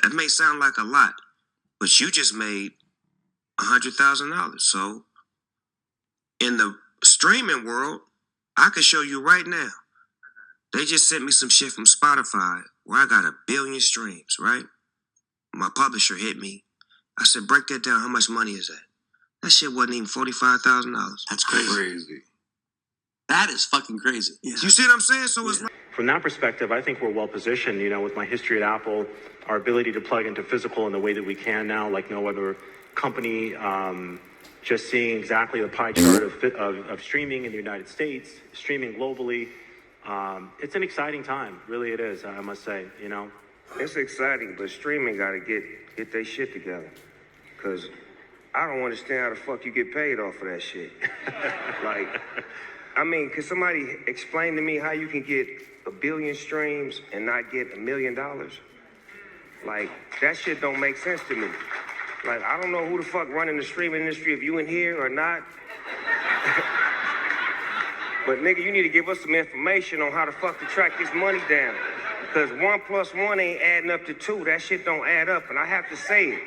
That may sound like a lot, but you just made $100,000. So in the streaming world, I can show you right now. They just sent me some shit from Spotify where I got 1 billion streams, right? My publisher hit me. I said, break that down. How much money is that? That shit wasn't even $45,000. That's crazy. That is fucking crazy. Yeah. You see what I'm saying? So it's like... From that perspective, I think we're well positioned, you know, with my history at Apple, our ability to plug into physical in the way that we can now, like no other company, just seeing exactly the pie chart of streaming in the United States, streaming globally. It's an exciting time. Really it is, I must say, you know. It's exciting, but streaming got to get their shit together. Because I don't understand how the fuck you get paid off of that shit. Like, I mean, can somebody explain to me how you can get 1 billion streams and not get $1 million? Like, that shit don't make sense to me. Like, I don't know who the fuck running the streaming industry, if you in here or not. But nigga, you need to give us some information on how the fuck to track this money down. Because 1 + 1 ain't adding up to 2. That shit don't add up, and I have to say it.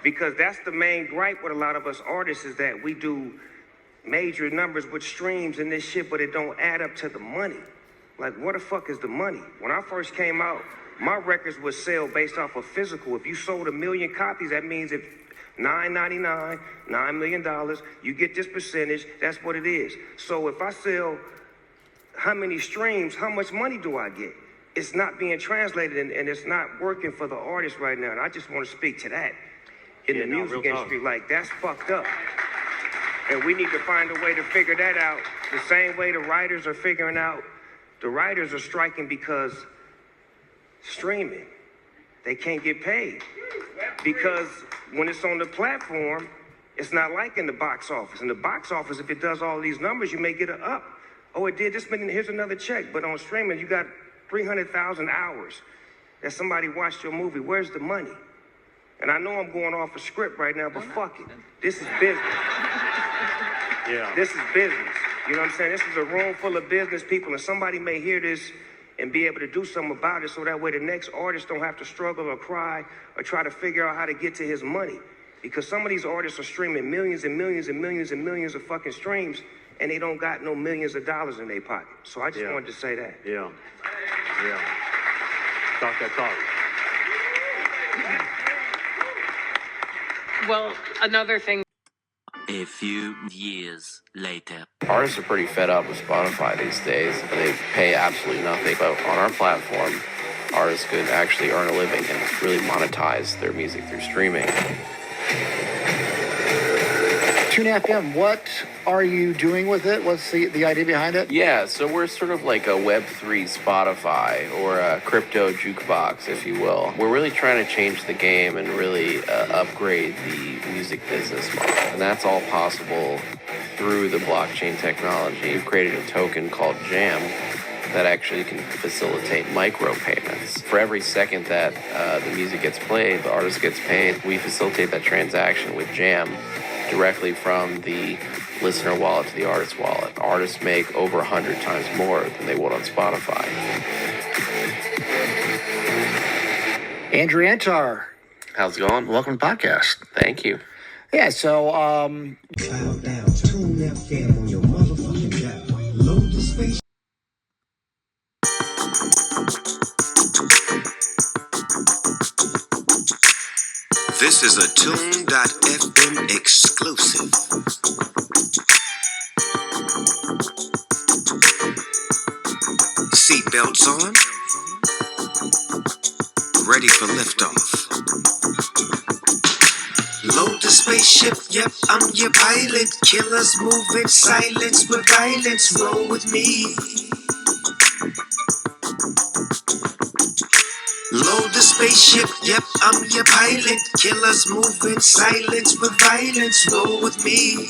Because that's the main gripe with a lot of us artists is that we do major numbers with streams and this shit, but it don't add up to the money. Like, what the fuck is the money? When I first came out, my records would sell based off of physical. If you sold 1 million copies, that means if $9.99, $9 million, you get this percentage, that's what it is. So if I sell how many streams, how much money do I get? It's not being translated and it's not working for the artist right now. And I just want to speak to that in the music industry. Like, that's fucked up. And we need to find a way to figure that out. The same way the writers are figuring out. The writers are striking because streaming, they can't get paid. Because when it's on the platform, it's not like in the box office. In the box office, if it does all these numbers, you may get an up. Oh, it did this many, here's another check. But on streaming, you got 300,000 hours that somebody watched your movie. Where's the money? And I know I'm going off a script right now, but fuck it. This is business. Yeah. This is business. You know what I'm saying? This is a room full of business people, and somebody may hear this and be able to do something about it so that way the next artist don't have to struggle or cry or try to figure out how to get to his money. Because some of these artists are streaming millions and millions and millions and millions of fucking streams, and they don't got no millions of dollars in their pocket. So I just wanted to say that. Yeah. Yeah. Talk that talk. Well, another thing. A few years later. Artists are pretty fed up with Spotify these days. They pay absolutely nothing. But on our platform, artists could actually earn a living and really monetize their music through streaming. TuneFM, what are you doing with it? What's the idea behind it? Yeah, so we're sort of like a Web3 Spotify or a crypto jukebox, if you will. We're really trying to change the game and really upgrade the music business model. And that's all possible through the blockchain technology. We've created a token called Jam that actually can facilitate micropayments. For every second that the music gets played, the artist gets paid. We facilitate that transaction with Jam directly from the listener wallet to the artist's wallet. Artists make over 100 times more than they would on Spotify. Andrew Antar. How's it going? Welcome to the podcast. Thank you. Yeah, so TuneFM on your motherfucking dial. Load the space. This is a Tune.fm exclusive. Seatbelts on. Ready for liftoff. Load the spaceship, yep, I'm your pilot. Killers move in silence with violence. Roll with me. Load the spaceship, yep, I'm your pilot. Killers move in silence with violence. Roll with me.